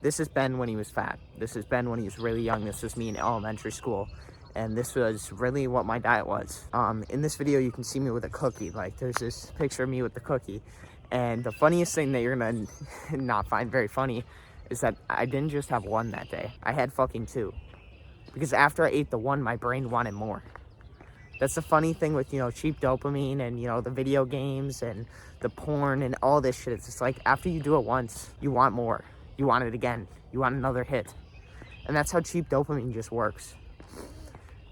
This is Ben when he was fat. This is Ben when he was really young. This was me in elementary school. And this was really what my diet was. In this video, you can see me with a cookie. Like, there's this picture of me with the cookie. And the funniest thing that you're gonna not find very funny is that I didn't just have one that day. I had fucking two. Because after I ate the one, my brain wanted more. That's the funny thing with, cheap dopamine and, the video games and the porn and all this shit. It's just like, after you do it once, you want more. You want it again. You want another hit. And that's how cheap dopamine just works.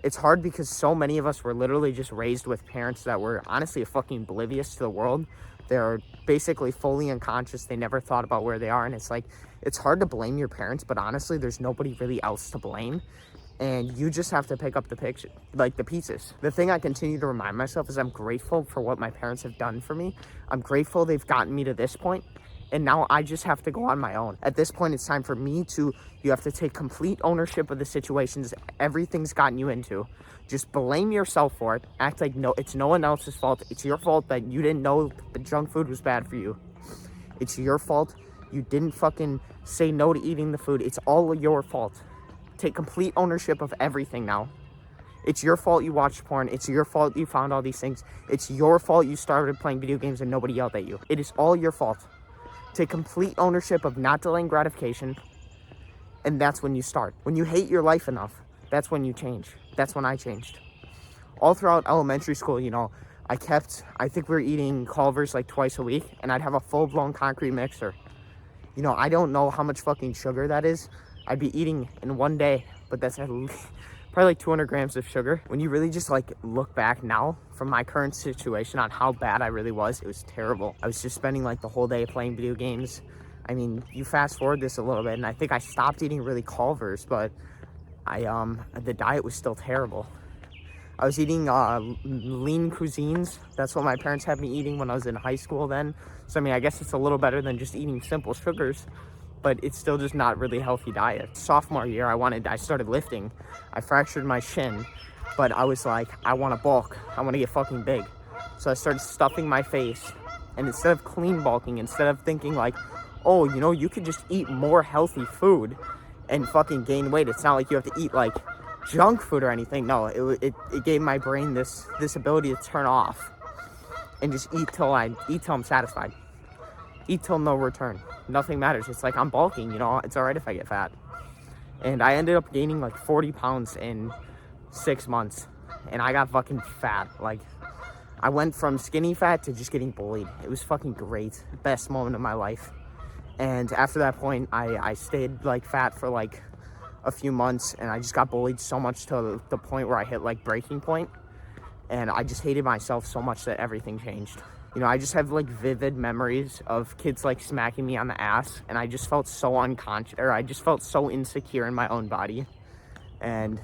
It's hard because so many of us were literally just raised with parents that were honestly fucking oblivious to the world. They're basically fully unconscious. They never thought about where they are. And it's like, it's hard to blame your parents, but honestly, there's nobody really else to blame. And you just have to pick up the picture, like the pieces. The thing I continue to remind myself is I'm grateful for what my parents have done for me. I'm grateful they've gotten me to this point. And now I just have to go on my own. At this point, it's time for me to, you have to take complete ownership of the situations everything's gotten you into. Just blame yourself for it. Act like it's no one else's fault. It's your fault that you didn't know the junk food was bad for you. It's your fault you didn't fucking say no to eating the food. It's all your fault. Take complete ownership of everything now. It's your fault you watched porn. It's your fault you found all these things. It's your fault you started playing video games and nobody yelled at you. It is all your fault. Take complete ownership of not delaying gratification, and that's when you start. When you hate your life enough, that's when you change. That's when I changed. All throughout elementary school, I think we were eating Culver's like twice a week, and I'd have a full-blown concrete mixer. I don't know how much fucking sugar that is. I'd be eating in one day, but that's at least probably like 200 grams of sugar. When you really just like look back now from my current situation on how bad I really was, it was terrible. I was just spending like the whole day playing video games. I mean, you fast forward this a little bit and I think I stopped eating really Culver's, but the diet was still terrible. I was eating lean cuisines. That's what my parents had me eating when I was in high school then. So I mean, I guess it's a little better than just eating simple sugars, but it's still just not really a healthy diet. Sophomore year, I started lifting. I fractured my shin, but I was like, I want to bulk. I want to get fucking big. So I started stuffing my face, and instead of clean bulking, instead of thinking like, oh, you could just eat more healthy food and fucking gain weight. It's not like you have to eat like junk food or anything. No, it gave my brain this ability to turn off and just eat till I'm satisfied. Eat till no return. Nothing matters. It's like I'm bulking, it's all right if I get fat. And I ended up gaining like 40 pounds in 6 months. And I got fucking fat. Like, I went from skinny fat to just getting bullied. It was fucking great. Best moment of my life. And after that point, I stayed like fat for like a few months. And I just got bullied so much to the point where I hit like breaking point. And I just hated myself so much that everything changed. I just have like vivid memories of kids like smacking me on the ass, and I just felt so unconscious, or I just felt so insecure in my own body, and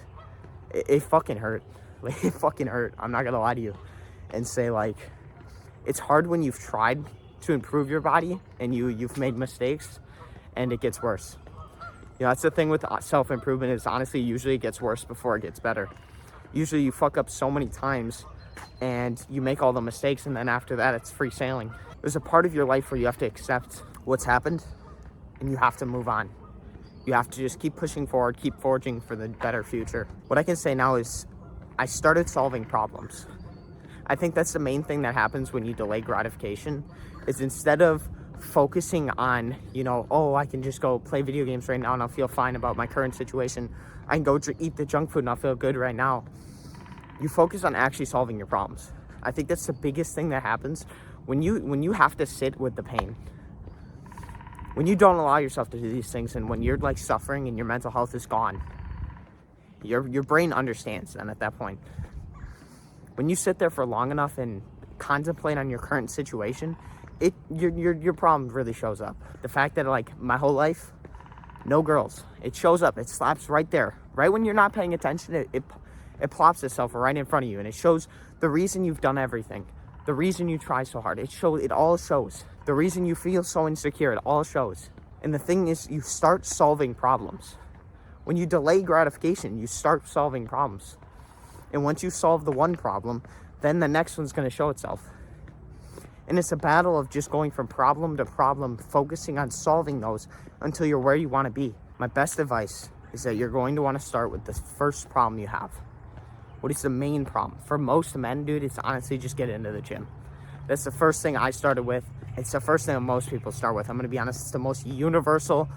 it fucking hurt. Like, it fucking hurt. I'm not gonna lie to you and say like, it's hard when you've tried to improve your body and you've made mistakes and it gets worse. That's the thing with self-improvement is honestly, usually it gets worse before it gets better. Usually you fuck up so many times and you make all the mistakes, and then after that, it's free sailing. There's a part of your life where you have to accept what's happened, and you have to move on. You have to just keep pushing forward, keep forging for the better future. What I can say now is I started solving problems. I think that's the main thing that happens when you delay gratification, is instead of focusing on, oh, I can just go play video games right now and I'll feel fine about my current situation. I can go eat the junk food and I'll feel good right now. You focus on actually solving your problems. I think that's the biggest thing that happens when you have to sit with the pain. When you don't allow yourself to do these things, and when you're like suffering and your mental health is gone, your brain understands then at that point. When you sit there for long enough and contemplate on your current situation, your problem really shows up. The fact that like my whole life, no girls, it shows up, it slaps right there. Right when you're not paying attention, it plops itself right in front of you, and it shows the reason you've done everything, the reason you try so hard. It all shows. The reason you feel so insecure, it all shows. And the thing is, you start solving problems. When you delay gratification, you start solving problems. And once you solve the one problem, then the next one's going to show itself. And it's a battle of just going from problem to problem, focusing on solving those, until you're where you want to be. My best advice is that you're going to want to start with the first problem you have. What is the main problem? For most men, dude, it's honestly just get into the gym. That's the first thing I started with. It's the first thing that most people start with. I'm gonna be honest, it's the most universal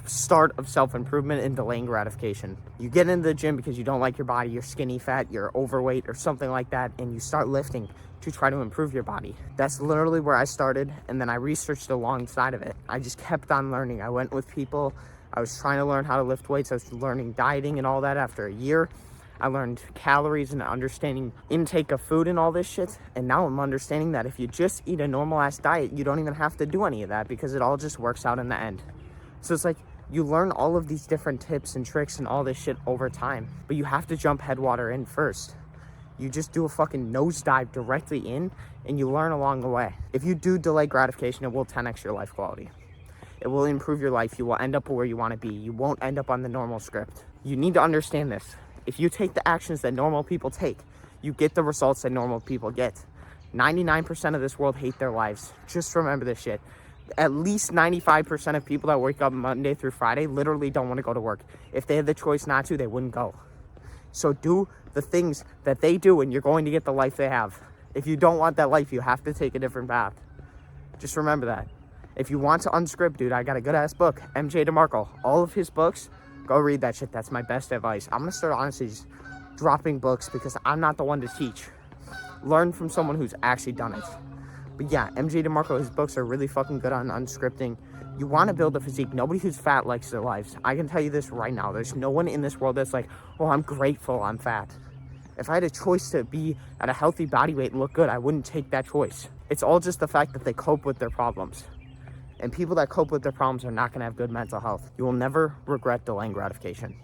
start of self-improvement and delaying gratification. You get into the gym because you don't like your body, you're skinny, fat, you're overweight or something like that, and you start lifting to try to improve your body. That's literally where I started, and then I researched alongside of it. I just kept on learning. I went with people. I was trying to learn how to lift weights. I was learning dieting and all that. After a year, I learned calories and understanding intake of food and all this shit. And now I'm understanding that if you just eat a normal ass diet, you don't even have to do any of that because it all just works out in the end. So it's like you learn all of these different tips and tricks and all this shit over time, but you have to jump headwater in first. You just do a fucking nosedive directly in and you learn along the way. If you do delay gratification, it will 10x your life quality. It will improve your life. You will end up where you want to be. You won't end up on the normal script. You need to understand this. If you take the actions that normal people take, you get the results that normal people get. 99% of this world hate their lives. Just remember this shit. At least 95% of people that wake up Monday through Friday literally don't want to go to work. If they had the choice not to, they wouldn't go. So do the things that they do and you're going to get the life they have. If you don't want that life, you have to take a different path. Just remember that. If you want to unscript, dude, I got a good ass book, MJ DeMarco. All of his books, go read that shit. That's my best advice. I'm gonna start honestly just dropping books because I'm not the one to teach. Learn from someone who's actually done it. But yeah, MJ DeMarco, his books are really fucking good on unscripting. You want to build a physique. Nobody who's fat likes their lives. I can tell you this right now. There's no one in this world that's like, oh, I'm grateful I'm fat. If I had a choice to be at a healthy body weight and look good, I wouldn't take that choice. It's all just the fact that they cope with their problems. And people that cope with their problems are not going to have good mental health. You will never regret delaying gratification.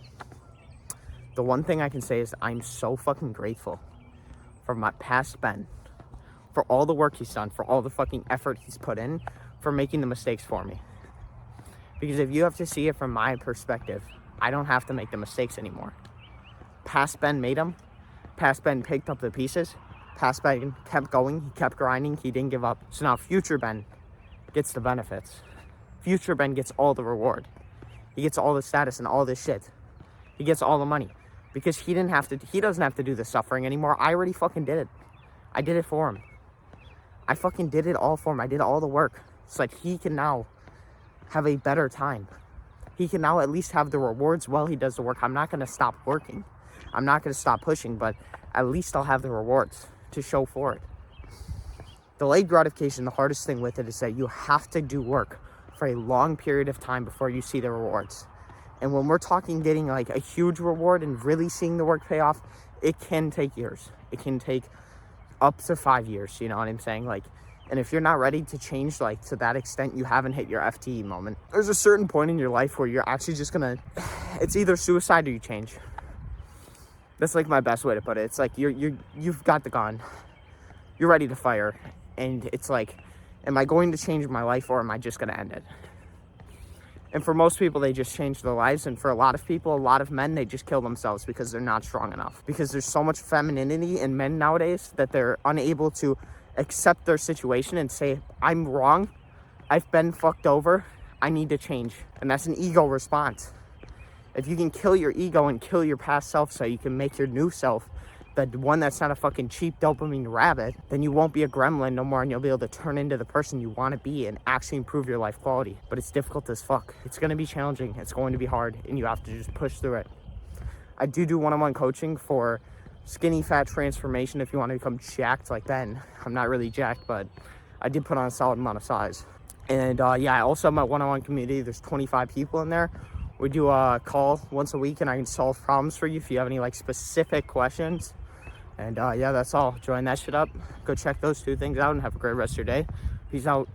The one thing I can say is I'm so fucking grateful for my past Ben, for all the work he's done, for all the fucking effort he's put in, for making the mistakes for me. Because if you have to see it from my perspective, I don't have to make the mistakes anymore. Past Ben made them. Past Ben picked up the pieces. Past Ben kept going. He kept grinding. He didn't give up. So now future Ben gets the benefits. Future Ben gets all the reward. He gets all the status and all this shit. He gets all the money because he doesn't have to do the suffering anymore. I already fucking did it. I did it for him. I fucking did it all for him. I did all the work. It's like he can now have a better time. He can now at least have the rewards while he does the work. I'm not going to stop working. I'm not going to stop pushing, but at least I'll have the rewards to show for it. Delayed gratification, the hardest thing with it is that you have to do work for a long period of time before you see the rewards. And when we're talking getting like a huge reward and really seeing the work pay off, it can take years. It can take up to 5 years, you know what I'm saying? Like, and if you're not ready to change like to that extent, you haven't hit your FTE moment. There's a certain point in your life where you're actually just gonna, it's either suicide or you change. That's like my best way to put it. It's like you've got the gun, you're ready to fire, and it's like, am I going to change my life or am I just gonna end it? And for most people, they just change their lives. And for a lot of people, a lot of men, they just kill themselves because they're not strong enough. Because there's so much femininity in men nowadays that they're unable to accept their situation and say, I'm wrong. I've been fucked over. I need to change. And that's an ego response. If you can kill your ego and kill your past self so you can make your new self, the one that's not a fucking cheap dopamine rabbit, then you won't be a gremlin no more and you'll be able to turn into the person you want to be and actually improve your life quality. But it's difficult as fuck. It's going to be challenging. It's going to be hard and you have to just push through it. I do one-on-one coaching for skinny fat transformation if you want to become jacked like Ben. I'm not really jacked, but I did put on a solid amount of size. And yeah, I also have my one-on-one community. There's 25 people in there. We do a call once a week and I can solve problems for you if you have any like specific questions. And yeah, that's all. Join that shit up. Go check those two things out and have a great rest of your day. Peace out.